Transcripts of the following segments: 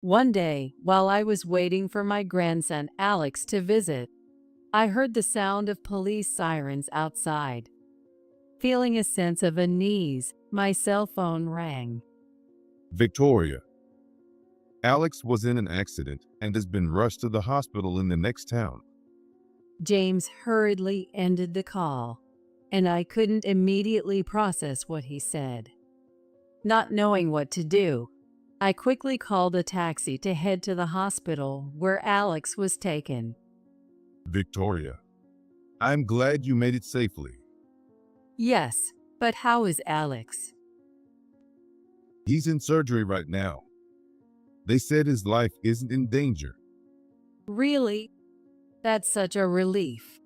One day, while I was waiting for my grandson Alex to visit, I heard the sound of police sirens outside. Feeling a sense of unease, my cell phone rang. Victoria. Alex was in an accident and has been rushed to the hospital in the next town. James hurriedly ended the call, and I couldn't immediately process what he said. Not knowing what to do, I quickly called a taxi to head to the hospital where Alex was taken. Victoria. I'm glad you made it safely. Yes, but how is Alex? He's in surgery right now. They said his life isn't in danger. Really? That's such a relief.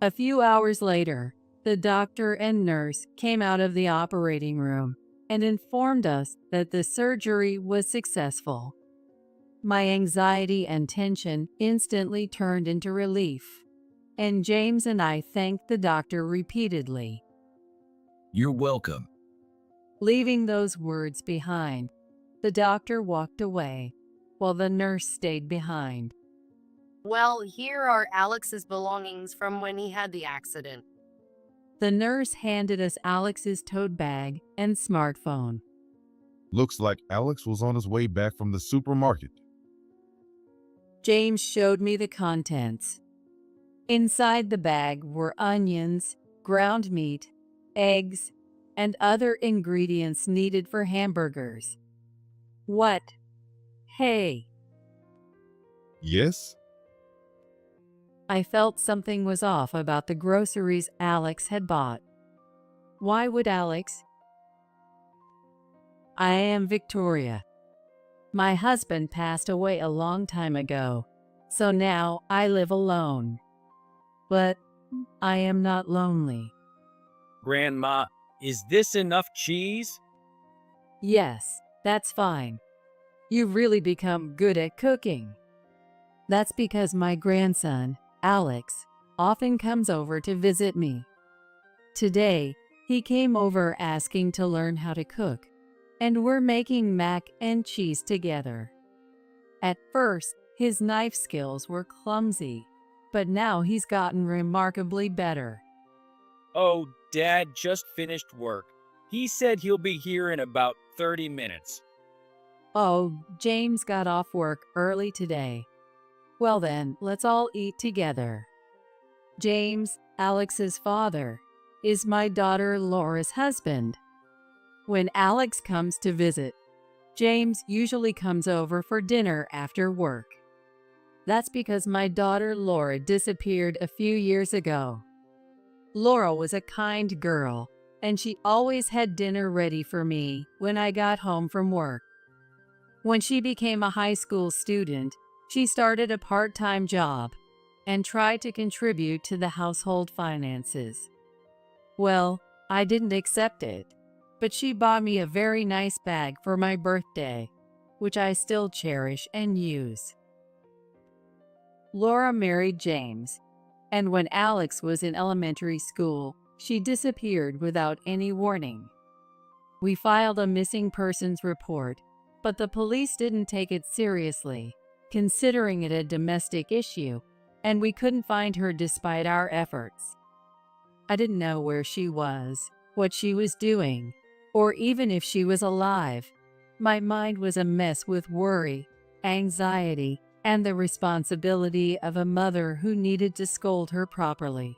A few hours later, the doctor and nurse came out of the operating room and informed us that the surgery was successful. My anxiety and tension instantly turned into relief, and James and I thanked the doctor repeatedly. You're welcome. Leaving those words behind, the doctor walked away, while the nurse stayed behind. Well, here are Alex's belongings from when he had the accident. The nurse handed us Alex's tote bag and smartphone. Looks like Alex was on his way back from the supermarket. James showed me the contents. Inside the bag were onions, ground meat, eggs, and other ingredients needed for hamburgers. What? Hey! Yes? I felt something was off about the groceries Alex had bought. Why would Alex? I am Victoria. My husband passed away a long time ago, so now I live alone. But I am not lonely. Grandma, is this enough cheese? Yes, that's fine. You've really become good at cooking. That's because my grandson, Alex, often comes over to visit me. Today, he came over asking to learn how to cook, and we're making mac and cheese together. At first, his knife skills were clumsy, but now he's gotten remarkably better. Oh, Dad just finished work. He said he'll be here in about 30 minutes. Oh, James got off work early today. Well then, let's all eat together. James, Alex's father, is my daughter Laura's husband. When Alex comes to visit, James usually comes over for dinner after work. That's because my daughter Laura disappeared a few years ago. Laura was a kind girl, and she always had dinner ready for me when I got home from work. When she became a high school student, she started a part-time job and tried to contribute to the household finances. Well, I didn't accept it, but she bought me a very nice bag for my birthday, which I still cherish and use. Laura married James, and when Alex was in elementary school, she disappeared without any warning. We filed a missing persons report, but the police didn't take it seriously, considering it a domestic issue, and we couldn't find her despite our efforts. I didn't know where she was, what she was doing, or even if she was alive. My mind was a mess with worry, anxiety, and the responsibility of a mother who needed to scold her properly.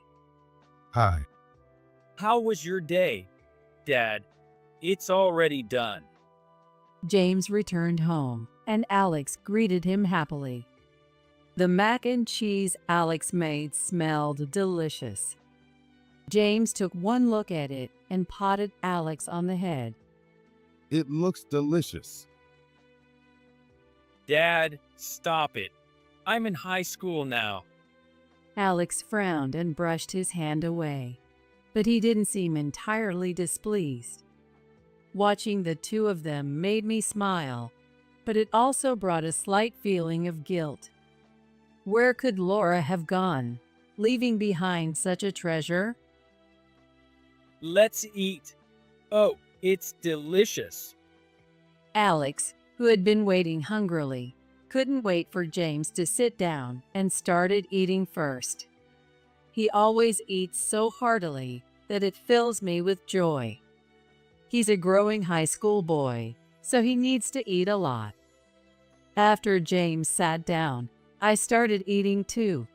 Hi. How was your day, Dad? It's already done. James returned home, and Alex greeted him happily. The mac and cheese Alex made smelled delicious. James took one look at it and patted Alex on the head. It looks delicious. Dad, stop it. I'm in high school now. Alex frowned and brushed his hand away, but he didn't seem entirely displeased. Watching the two of them made me smile, but it also brought a slight feeling of guilt. Where could Laura have gone, leaving behind such a treasure? Let's eat. Oh, it's delicious. Alex, who had been waiting hungrily, couldn't wait for James to sit down and started eating first. He always eats so heartily that it fills me with joy. He's a growing high school boy, so he needs to eat a lot. After James sat down, I started eating too.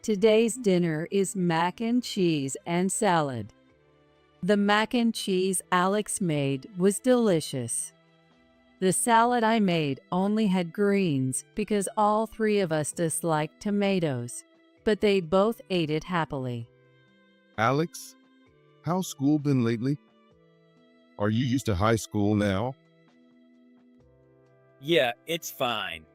Today's dinner is mac and cheese and salad. The mac and cheese Alex made was delicious. The salad I made only had greens because all three of us disliked tomatoes, but they both ate it happily. Alex, how's school been lately? Are you used to high school now? Yeah, it's fine.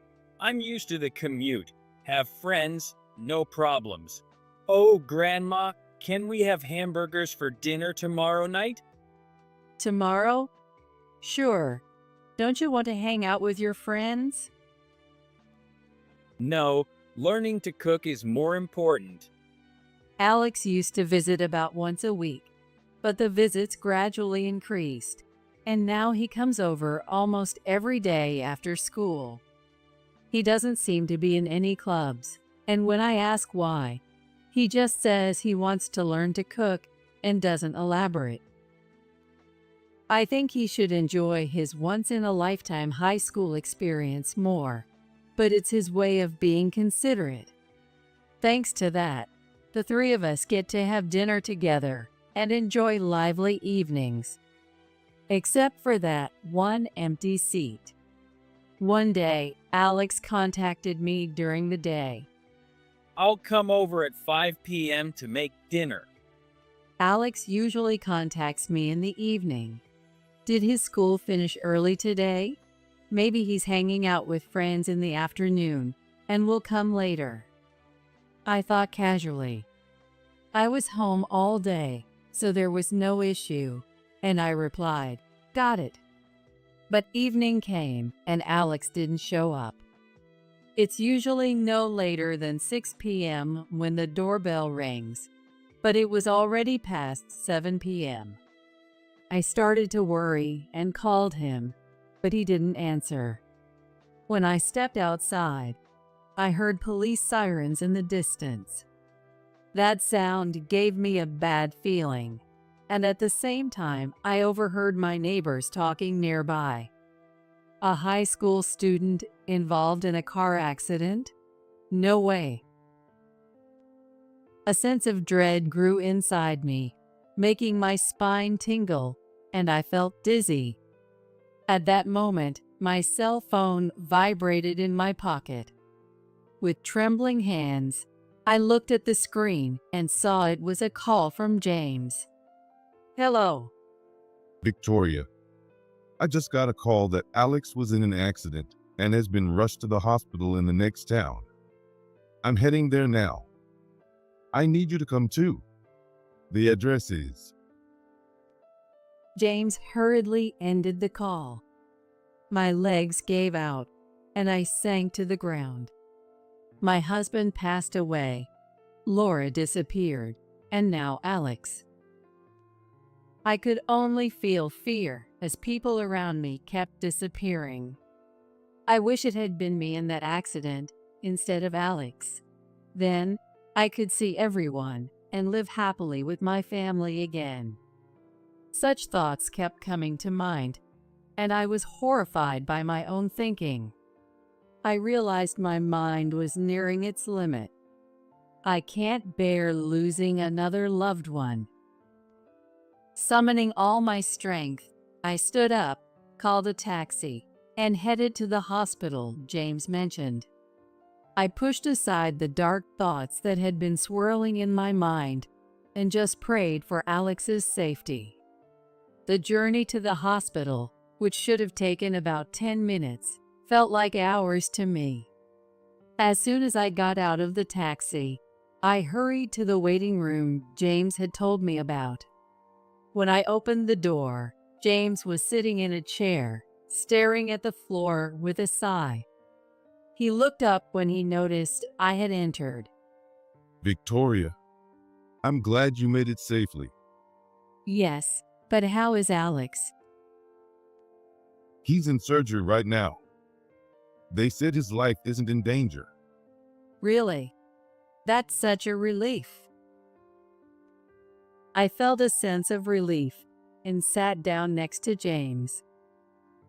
I'm used to the commute. Have friends, no problems. Oh, Grandma, can we have hamburgers for dinner tomorrow night? Tomorrow? Sure. Don't you want to hang out with your friends? No, learning to cook is more important. Alex used to visit about once a week, but the visits gradually increased, and now he comes over almost every day after school. He doesn't seem to be in any clubs, and when I ask why, he just says he wants to learn to cook and doesn't elaborate. I think he should enjoy his once-in-a-lifetime high school experience more, but it's his way of being considerate. Thanks to that, the three of us get to have dinner together and enjoy lively evenings. Except for that one empty seat. One day, Alex contacted me during the day. I'll come over at 5 p.m. to make dinner. Alex usually contacts me in the evening. Did his school finish early today? Maybe he's hanging out with friends in the afternoon and will come later. I thought casually. I was home all day, so there was no issue, and I replied, "Got it." But evening came and Alex didn't show up. It's usually no later than 6 p.m. when the doorbell rings, but it was already past 7 p.m. I started to worry and called him, but he didn't answer. When I stepped outside, I heard police sirens in the distance. That sound gave me a bad feeling, and at the same time, I overheard my neighbors talking nearby. A high school student involved in a car accident? No way. A sense of dread grew inside me, making my spine tingle, and I felt dizzy. At that moment, my cell phone vibrated in my pocket. With trembling hands, I looked at the screen and saw it was a call from James. "Hello." Victoria, I just got a call that Alex was in an accident and has been rushed to the hospital in the next town. I'm heading there now. I need you to come too. The address is... James hurriedly ended the call. My legs gave out, and I sank to the ground. My husband passed away. Laura disappeared, and now Alex. I could only feel fear as people around me kept disappearing. I wish it had been me in that accident instead of Alex. Then I could see everyone and live happily with my family again. Such thoughts kept coming to mind, and I was horrified by my own thinking. I realized my mind was nearing its limit. I can't bear losing another loved one. Summoning all my strength, I stood up, called a taxi, and headed to the hospital James mentioned. I pushed aside the dark thoughts that had been swirling in my mind and just prayed for Alex's safety. The journey to the hospital, which should have taken about 10 minutes, felt like hours to me. As soon as I got out of the taxi, I hurried to the waiting room James had told me about. When I opened the door, James was sitting in a chair, staring at the floor with a sigh. He looked up when he noticed I had entered. Victoria, I'm glad you made it safely. Yes, but how is Alex? He's in surgery right now. They said his life isn't in danger. Really? That's such a relief. I felt a sense of relief and sat down next to James.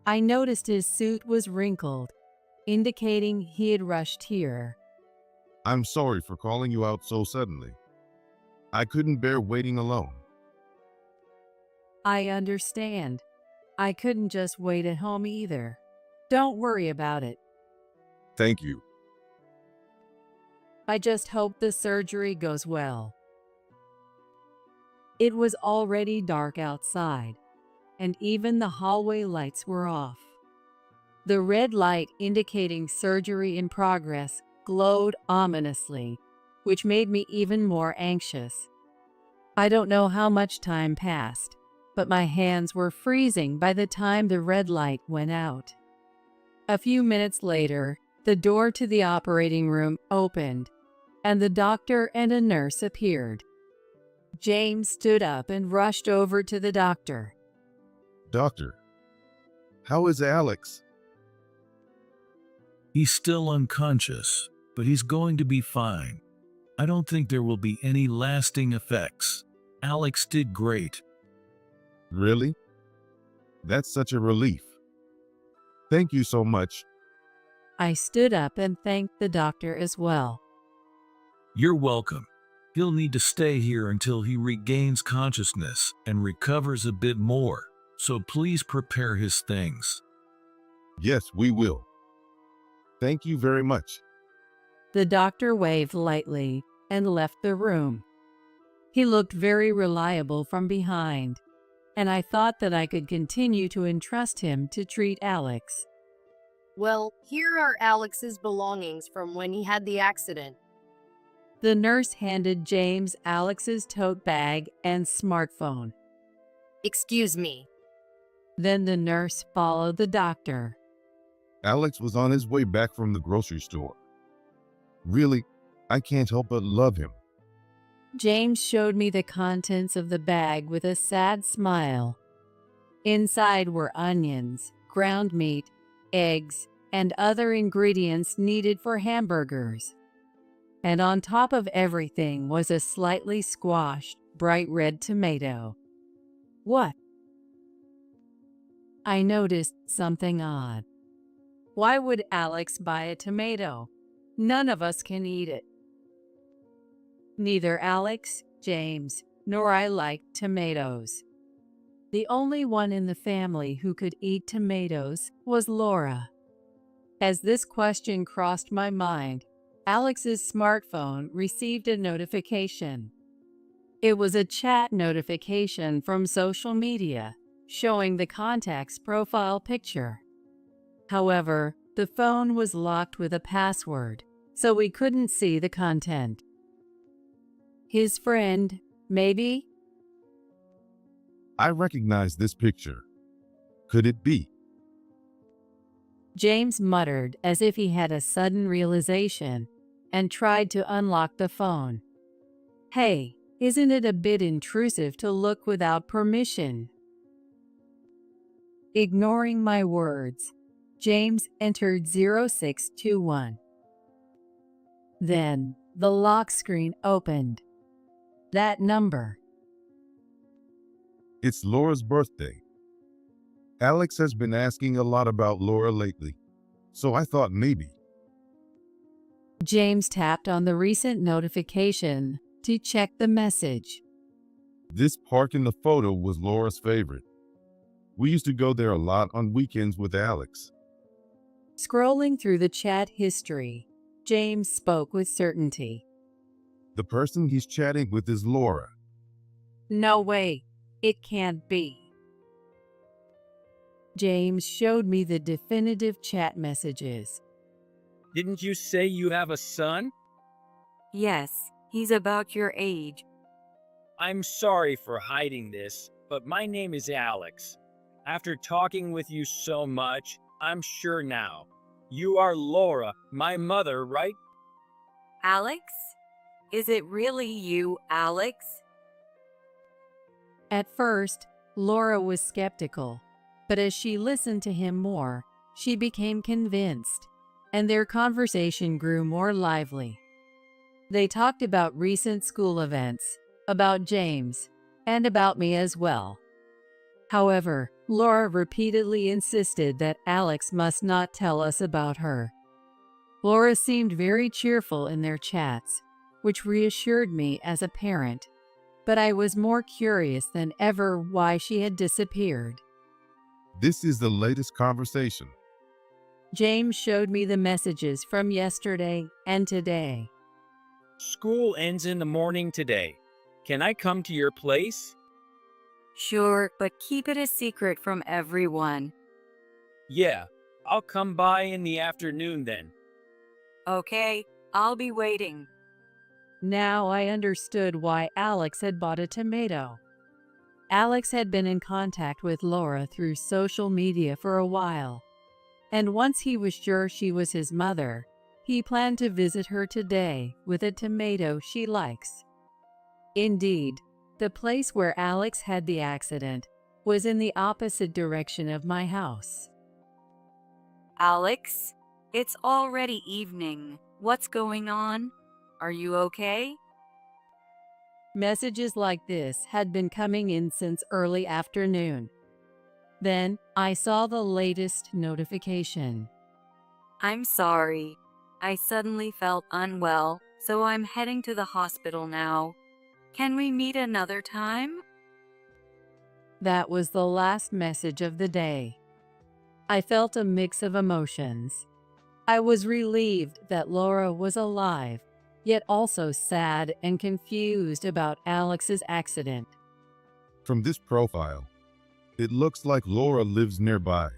I noticed his suit was wrinkled, indicating he had rushed here. I'm sorry for calling you out so suddenly. I couldn't bear waiting alone. I understand. I couldn't just wait at home either. Don't worry about it. Thank you. I just hope the surgery goes well. It was already dark outside, and even the hallway lights were off. The red light indicating surgery in progress glowed ominously, which made me even more anxious. I don't know how much time passed, but my hands were freezing by the time the red light went out. A few minutes later, the door to the operating room opened, and the doctor and a nurse appeared. James stood up and rushed over to the doctor. Doctor, how is Alex? He's still unconscious, but he's going to be fine. I don't think there will be any lasting effects. Alex did great. Really? That's such a relief. Thank you so much. I stood up and thanked the doctor as well. You're welcome. He'll need to stay here until he regains consciousness and recovers a bit more, so please prepare his things. Yes, we will. Thank you very much. The doctor waved lightly and left the room. He looked very reliable from behind, and I thought that I could continue to entrust him to treat Alex. Well, here are Alex's belongings from when he had the accident. The nurse handed James Alex's tote bag and smartphone. Excuse me. Then the nurse followed the doctor. Alex was on his way back from the grocery store. Really, I can't help but love him. James showed me the contents of the bag with a sad smile. Inside were onions, ground meat, eggs, and other ingredients needed for hamburgers. And on top of everything was a slightly squashed, bright red tomato. What? I noticed something odd. Why would Alex buy a tomato? None of us can eat it. Neither Alex, James, nor I liked tomatoes. The only one in the family who could eat tomatoes was Laura. As this question crossed my mind, Alex's smartphone received a notification. It was a chat notification from social media, showing the contact's profile picture. However, the phone was locked with a password, so we couldn't see the content. His friend, maybe? I recognize this picture. Could it be? James muttered as if he had a sudden realization and tried to unlock the phone. Hey, isn't it a bit intrusive to look without permission? Ignoring my words, James entered 0621. Then, the lock screen opened. That number. It's Laura's birthday. Alex has been asking a lot about Laura lately, so I thought maybe. James tapped on the recent notification to check the message. This park in the photo was Laura's favorite. We used to go there a lot on weekends with Alex. Scrolling through the chat history, James spoke with certainty. The person he's chatting with is Laura. No way, it can't be. James showed me the definitive chat messages. Didn't you say you have a son? Yes, he's about your age. I'm sorry for hiding this, but my name is Alex. After talking with you so much, I'm sure now. You are Laura, my mother, right? Alex? Is it really you, Alex? At first, Laura was skeptical, But as she listened to him more, she became convinced, and their conversation grew more lively. They talked about recent school events, about James, and about me as well. However, Laura repeatedly insisted that Alex must not tell us about her. Laura seemed very cheerful in their chats, which reassured me as a parent, but I was more curious than ever why she had disappeared. This is the latest conversation. James showed me the messages from yesterday and today. School ends in the morning today. Can I come to your place? Sure, but keep it a secret from everyone. Yeah, I'll come by in the afternoon then. Okay, I'll be waiting. Now I understood why Alex had bought a tomato. Alex had been in contact with Laura through social media for a while, and once he was sure she was his mother, he planned to visit her today with a tomato she likes. Indeed, the place where Alex had the accident was in the opposite direction of my house. Alex, it's already evening. What's going on? Are you okay? Messages like this had been coming in since early afternoon. Then I saw the latest notification. I'm sorry. I suddenly felt unwell, so I'm heading to the hospital now. Can we meet another time? That was the last message of the day. I felt a mix of emotions. I was relieved that Laura was alive, yet also sad and confused about Alex's accident. From this profile, it looks like Laura lives nearby.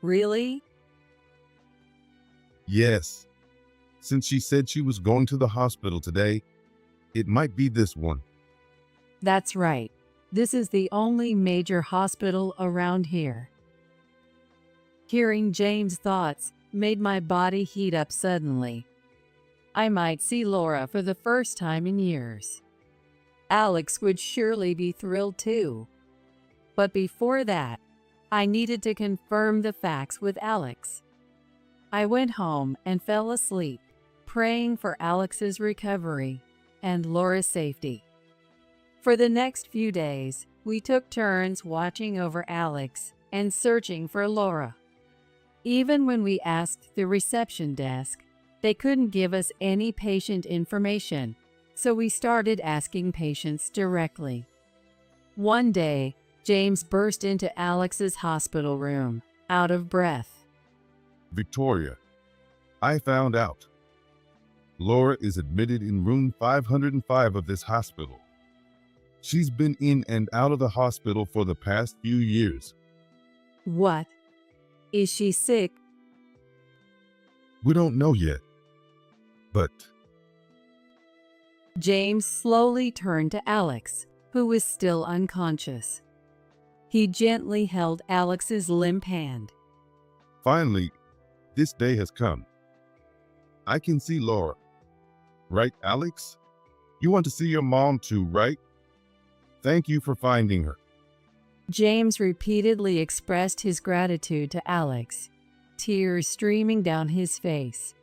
Really? Yes. Since she said she was going to the hospital today, it might be this one. That's right. This is the only major hospital around here. Hearing James' thoughts made my body heat up suddenly. I might see Laura for the first time in years. Alex would surely be thrilled too. But before that, I needed to confirm the facts with Alex. I went home and fell asleep, praying for Alex's recovery and Laura's safety. For the next few days, we took turns watching over Alex and searching for Laura. Even when we asked the reception desk, they couldn't give us any patient information, so we started asking patients directly. One day, James burst into Alex's hospital room, out of breath. Victoria, I found out. Laura is admitted in room 505 of this hospital. She's been in and out of the hospital for the past few years. What? Is she sick? We don't know yet. But James slowly turned to Alex, who was still unconscious. He gently held Alex's limp hand. finally, this day has come. I can see Laura. Right, Alex? You want to see your mom too, right? Thank you for finding her. James repeatedly expressed his gratitude to Alex, tears streaming down his face.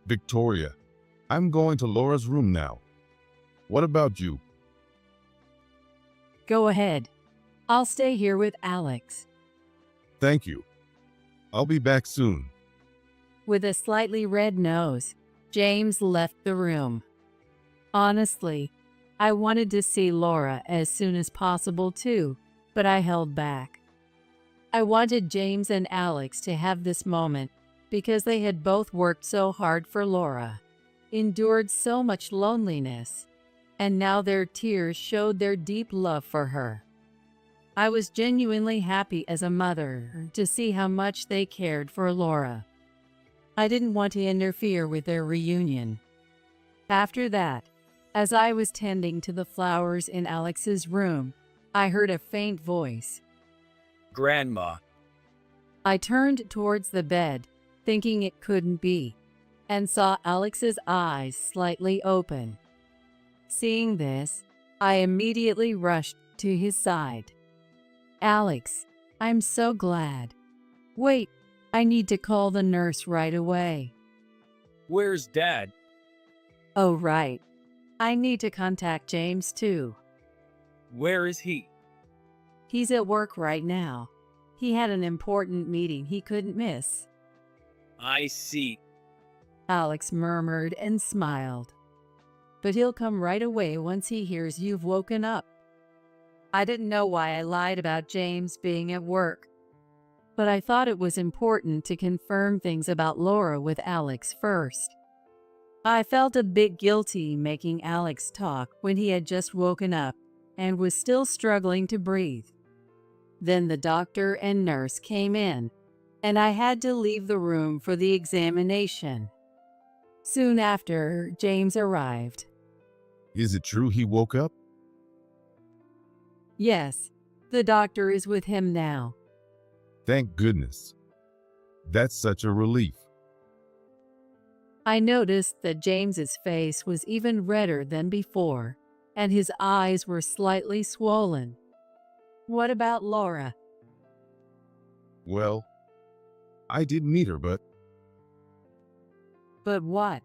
Victoria, I'm going to Laura's room now. What about you? Go ahead. I'll stay here with Alex. Thank you. I'll be back soon. With a slightly red nose, James left the room. Honestly, I wanted to see Laura as soon as possible too, but I held back. I wanted James and Alex to have this moment because they had both worked so hard for Laura, endured so much loneliness, and now their tears showed their deep love for her. I was genuinely happy as a mother to see how much they cared for Laura. I didn't want to interfere with their reunion. After that, as I was tending to the flowers in Alex's room, I heard a faint voice. Grandma. I turned towards the bed, thinking it couldn't be, and saw Alex's eyes slightly open. Seeing this, I immediately rushed to his side. Alex, I'm so glad. Wait, I need to call the nurse right away. Where's Dad? Oh, right. I need to contact James too. Where is he? He's at work right now. He had an important meeting he couldn't miss. I see. Alex murmured and smiled. But he'll come right away once he hears you've woken up. I didn't know why I lied about James being at work, but I thought it was important to confirm things about Laura with Alex first. I felt a bit guilty making Alex talk when he had just woken up and was still struggling to breathe. Then the doctor and nurse came in, and I had to leave the room for the examination. Soon after, James arrived. Is it true he woke up? Yes, the doctor is with him now. Thank goodness. That's such a relief. I noticed that James's face was even redder than before, and his eyes were slightly swollen. What about Laura? Well, I did meet her, but But what?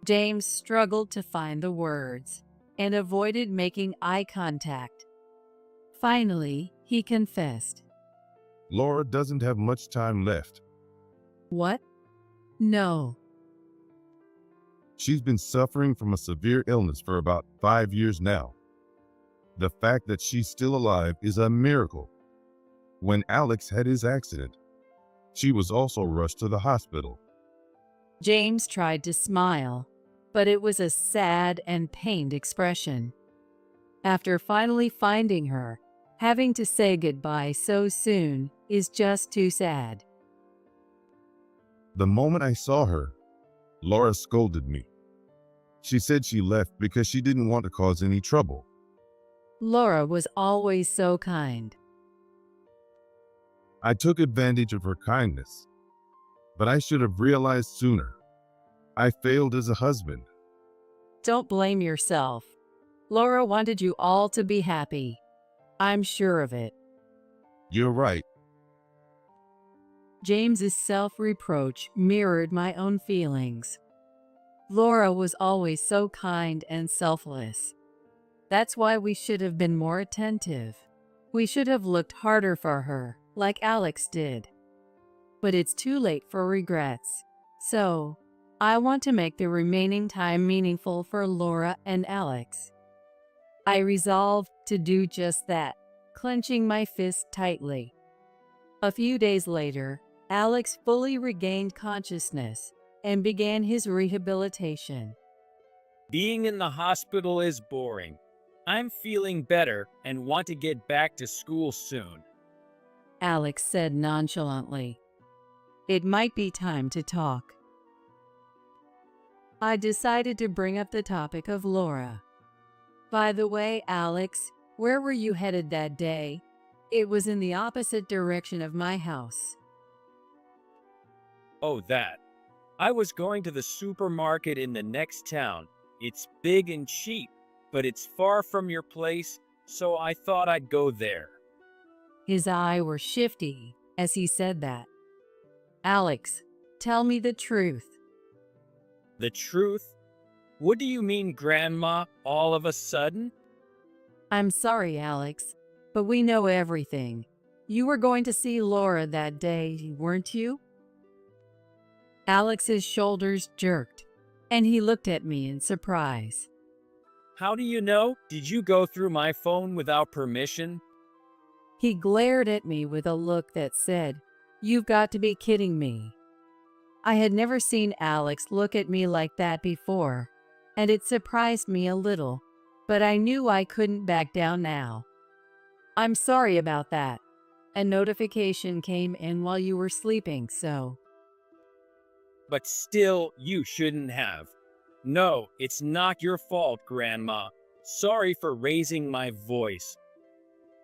James struggled to find the words and avoided making eye contact. Finally, he confessed. Laura doesn't have much time left. What? No. She's been suffering from a severe illness for about 5 years now. The fact that she's still alive is a miracle. When Alex had his accident, she was also rushed to the hospital. James tried to smile, but it was a sad and pained expression. After finally finding her, having to say goodbye so soon is just too sad. The moment I saw her, Laura scolded me. She said she left because she didn't want to cause any trouble. Laura was always so kind. I took advantage of her kindness, but I should have realized sooner. I failed as a husband. Don't blame yourself. Laura wanted you all to be happy. I'm sure of it. You're right. James's self-reproach mirrored my own feelings. Laura was always so kind and selfless. That's why we should have been more attentive. We should have looked harder for her, like Alex did. But it's too late for regrets. So, I want to make the remaining time meaningful for Laura and Alex. I resolved to do just that, clenching my fist tightly. A few days later, Alex fully regained consciousness and began his rehabilitation. Being in the hospital is boring. I'm feeling better and want to get back to school soon. Alex said nonchalantly. It might be time to talk. I decided to bring up the topic of Laura. By the way, Alex, where were you headed that day? It was in the opposite direction of my house. Oh, that. I was going to the supermarket in the next town. It's big and cheap, but it's far from your place, so I thought I'd go there. His eyes were shifty as he said that. Alex, tell me the truth. The truth? What do you mean, Grandma, all of a sudden? I'm sorry, Alex, but we know everything. You were going to see Laura that day, weren't you? Alex's shoulders jerked, and he looked at me in surprise. How do you know? Did you go through my phone without permission? He glared at me with a look that said, "You've got to be kidding me." I had never seen Alex look at me like that before, and it surprised me a little, but I knew I couldn't back down now. I'm sorry about that. A notification came in while you were sleeping, so... But still, you shouldn't have. No, it's not your fault, Grandma. Sorry for raising my voice.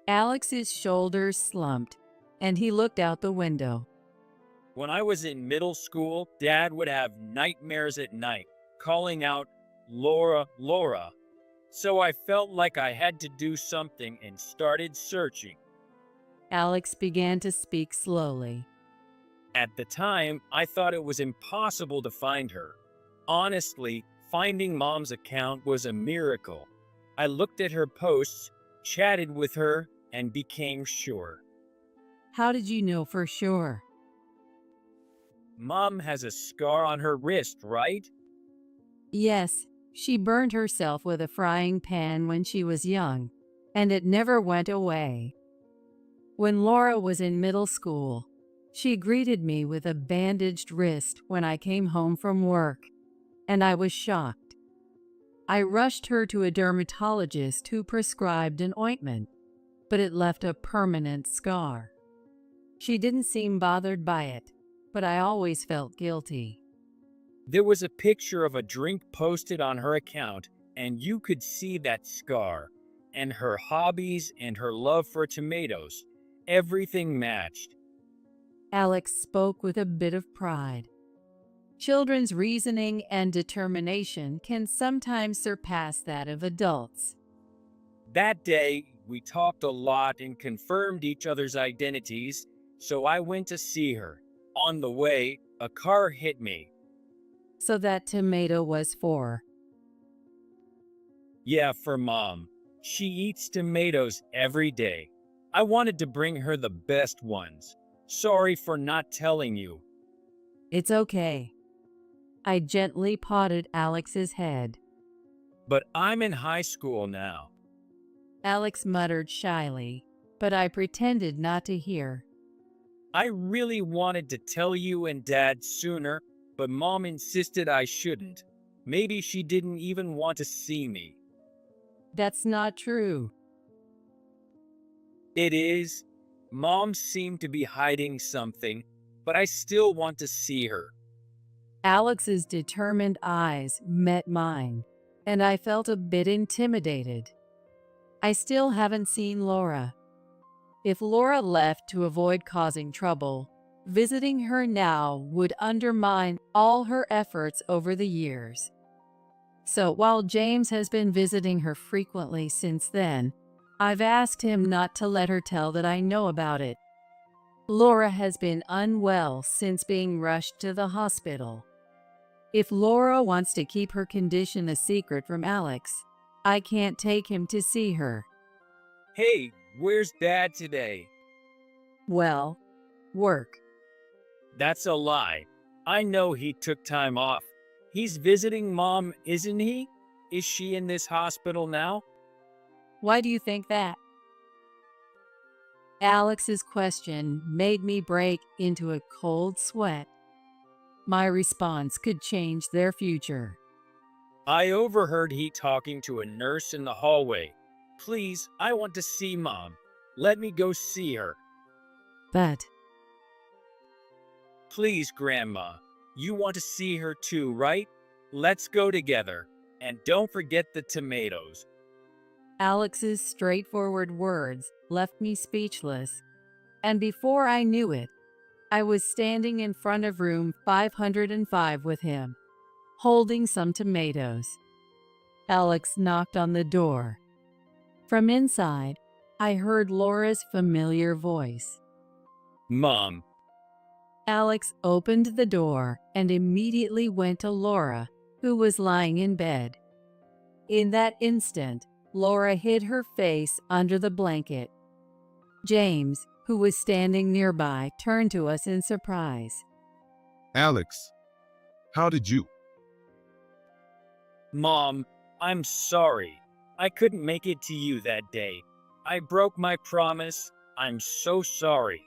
Alex's shoulders slumped, and he looked out the window. When I was in middle school, Dad would have nightmares at night, calling out, "Laura, Laura." So I felt like I had to do something and started searching. Alex began to speak slowly. At the time, I thought it was impossible to find her. Honestly, finding Mom's account was a miracle. I looked at her posts, chatted with her, and became sure. How did you know for sure? Mom has a scar on her wrist, right? Yes, she burned herself with a frying pan when she was young, and it never went away. When Laura was in middle school, she greeted me with a bandaged wrist when I came home from work, and I was shocked. I rushed her to a dermatologist who prescribed an ointment, but it left a permanent scar. She didn't seem bothered by it, but I always felt guilty. There was a picture of a drink posted on her account, and you could see that scar, and her hobbies and her love for tomatoes. Everything matched. Alex spoke with a bit of pride. Children's reasoning and determination can sometimes surpass that of adults. That day, we talked a lot and confirmed each other's identities, so I went to see her. On the way, a car hit me. So that tomato was for. Yeah, for Mom. She eats tomatoes every day. I wanted to bring her the best ones. Sorry for not telling you. It's okay. I gently patted Alex's head. But I'm in high school now. Alex muttered shyly, but I pretended not to hear. I really wanted to tell you and Dad sooner, but Mom insisted I shouldn't. Maybe she didn't even want to see me. That's not true. It is. Mom seemed to be hiding something, but I still want to see her. Alex's determined eyes met mine, and I felt a bit intimidated. I still haven't seen Laura. If Laura left to avoid causing trouble, visiting her now would undermine all her efforts over the years. So while James has been visiting her frequently since then, I've asked him not to let her tell that I know about it. Laura has been unwell since being rushed to the hospital. If Laura wants to keep her condition a secret from Alex, I can't take him to see her. Hey, where's Dad today? Well, work. That's a lie. I know he took time off. He's visiting Mom, isn't he? Is she in this hospital now? Why do you think that? Alex's question made me break into a cold sweat. My response could change their future. I overheard he talking to a nurse in the hallway. Please, I want to see Mom. Let me go see her. But Please, Grandma. You want to see her too, right? Let's go together. And don't forget the tomatoes. Alex's straightforward words left me speechless, and before I knew it, I was standing in front of room 505 with him, holding some tomatoes. Alex knocked on the door. From inside, I heard Laura's familiar voice. Mom. Alex opened the door and immediately went to Laura, who was lying in bed. In that instant, Laura hid her face under the blanket. James, who was standing nearby, turned to us in surprise. Alex, how did you? Mom, I'm sorry. I couldn't make it to you that day. I broke my promise. I'm so sorry.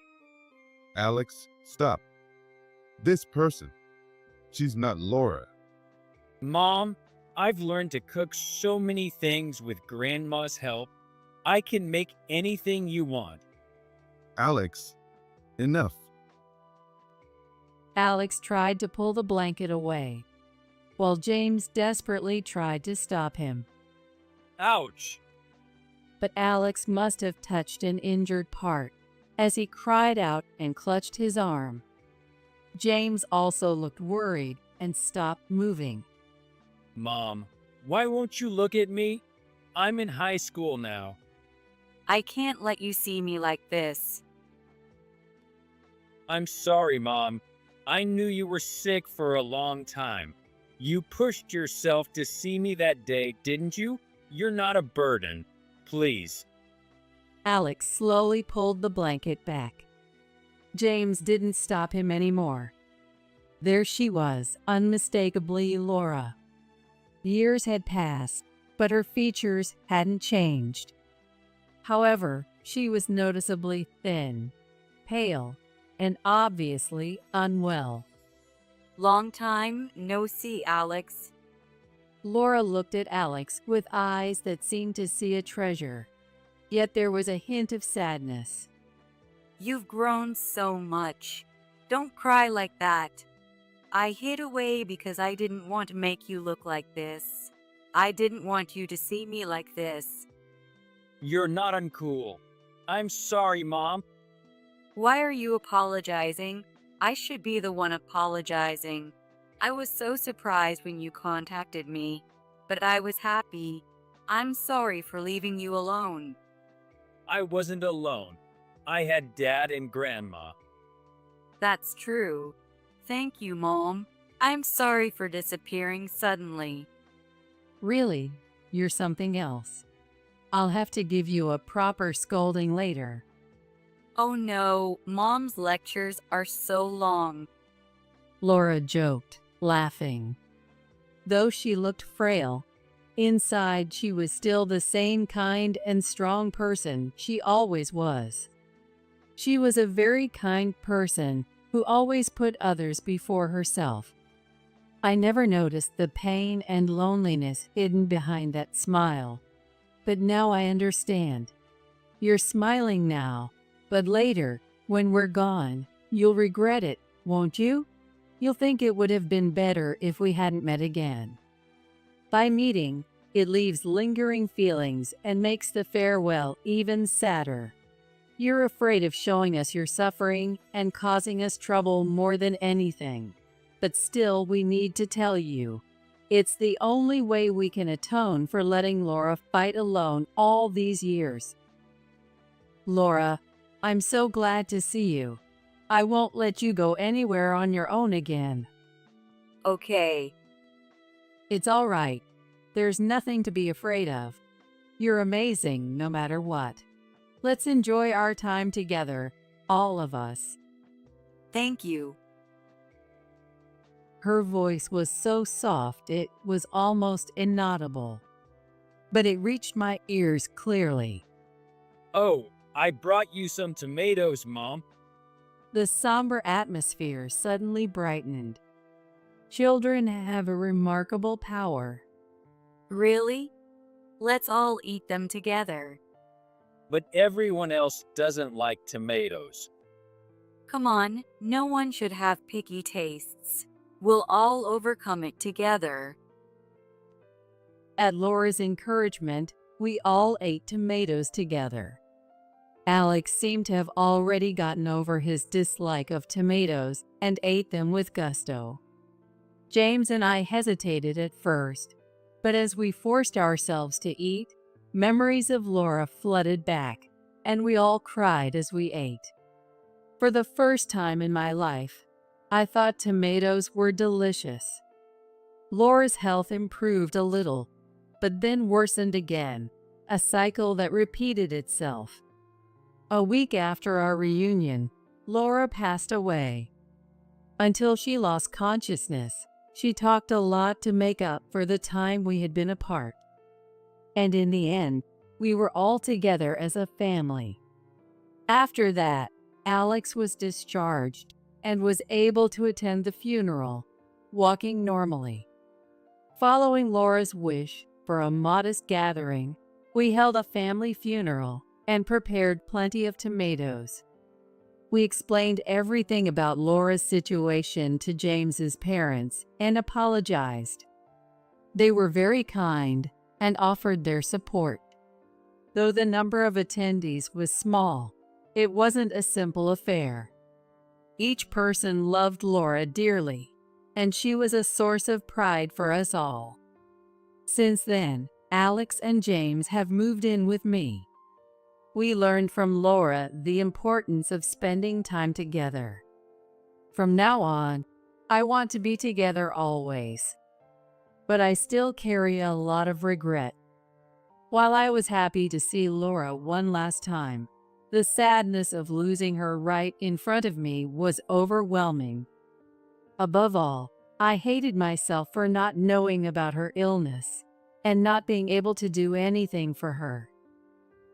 Alex, stop. This person, she's not Laura. Mom, I've learned to cook so many things with Grandma's help. I can make anything you want. Alex, enough. Alex tried to pull the blanket away, while James desperately tried to stop him. Ouch! But Alex must have touched an injured part, as he cried out and clutched his arm. James also looked worried and stopped moving. Mom, why won't you look at me? I'm in high school now. I can't let you see me like this. I'm sorry, Mom. I knew you were sick for a long time. You pushed yourself to see me that day, didn't you? You're not a burden. Please. Alex slowly pulled the blanket back. James didn't stop him anymore. There she was, unmistakably Laura. Years had passed, but her features hadn't changed. However, she was noticeably thin, pale, and obviously unwell. Long time no see, Alex. Laura looked at Alex with eyes that seemed to see a treasure, yet there was a hint of sadness. You've grown so much. Don't cry like that. I hid away because I didn't want to make you look like this. I didn't want you to see me like this. You're not uncool. I'm sorry, Mom. Why are you apologizing? I should be the one apologizing. I was so surprised when you contacted me, but I was happy. I'm sorry for leaving you alone. I wasn't alone. I had Dad and Grandma. That's true. Thank you, Mom. I'm sorry for disappearing suddenly. Really, you're something else. I'll have to give you a proper scolding later. Oh no, Mom's lectures are so long. Laura joked, laughing. Though she looked frail, inside she was still the same kind and strong person she always was. She was a very kind person who always put others before herself. I never noticed the pain and loneliness hidden behind that smile, but now I understand. You're smiling now, but later, when we're gone, you'll regret it, won't you? You'll think it would have been better if we hadn't met again. By meeting, it leaves lingering feelings and makes the farewell even sadder. You're afraid of showing us your suffering and causing us trouble more than anything. But still, we need to tell you. It's the only way we can atone for letting Laura fight alone all these years. Laura, I'm so glad to see you. I won't let you go anywhere on your own again. Okay. It's all right. There's nothing to be afraid of. You're amazing no matter what. Let's enjoy our time together, all of us. Thank you. Her voice was so soft it was almost inaudible. But it reached my ears clearly. Oh, I brought you some tomatoes, Mom. The somber atmosphere suddenly brightened. Children have a remarkable power. Really? Let's all eat them together. But everyone else doesn't like tomatoes. Come on, no one should have picky tastes. We'll all overcome it together. At Laura's encouragement, we all ate tomatoes together. Alex seemed to have already gotten over his dislike of tomatoes and ate them with gusto. James and I hesitated at first, but as we forced ourselves to eat, memories of Laura flooded back, and we all cried as we ate. For the first time in my life, I thought tomatoes were delicious. Laura's health improved a little, but then worsened again, a cycle that repeated itself. A week after our reunion, Laura passed away. Until she lost consciousness, she talked a lot to make up for the time we had been apart. And in the end, we were all together as a family. After that, Alex was discharged and was able to attend the funeral, walking normally. Following Laura's wish for a modest gathering, we held a family funeral and prepared plenty of tomatoes. We explained everything about Laura's situation to James's parents and apologized. They were very kind and offered their support. Though the number of attendees was small, it wasn't a simple affair. Each person loved Laura dearly, and she was a source of pride for us all. Since then, Alex and James have moved in with me. We learned from Laura the importance of spending time together, From now on, I want to be together always. But I still carry a lot of regret. While I was happy to see Laura one last time, the sadness of losing her right in front of me was overwhelming. Above all, I hated myself for not knowing about her illness and not being able to do anything for her.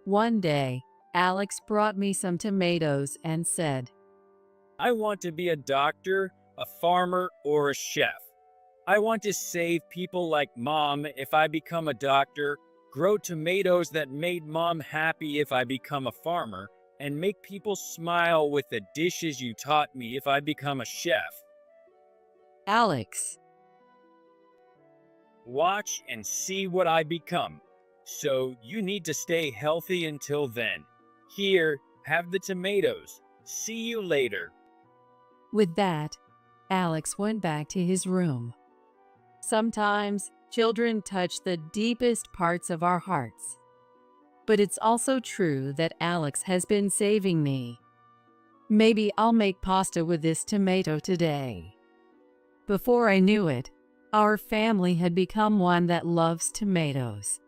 One day, Alex brought me some tomatoes and said, I want to be a doctor, a farmer, or a chef. I want to save people like Mom if I become a doctor, grow tomatoes that made Mom happy if I become a farmer, and make people smile with the dishes you taught me if I become a chef. Alex, Watch and see what I become. So you need to stay healthy until then. Here, have the tomatoes. See you later. with that, Alex went back to his room. Sometimes, children touch the deepest parts of our hearts. But it's also true that Alex has been saving me. Maybe I'll make pasta with this tomato today. Before I knew it, our family had become one that loves tomatoes.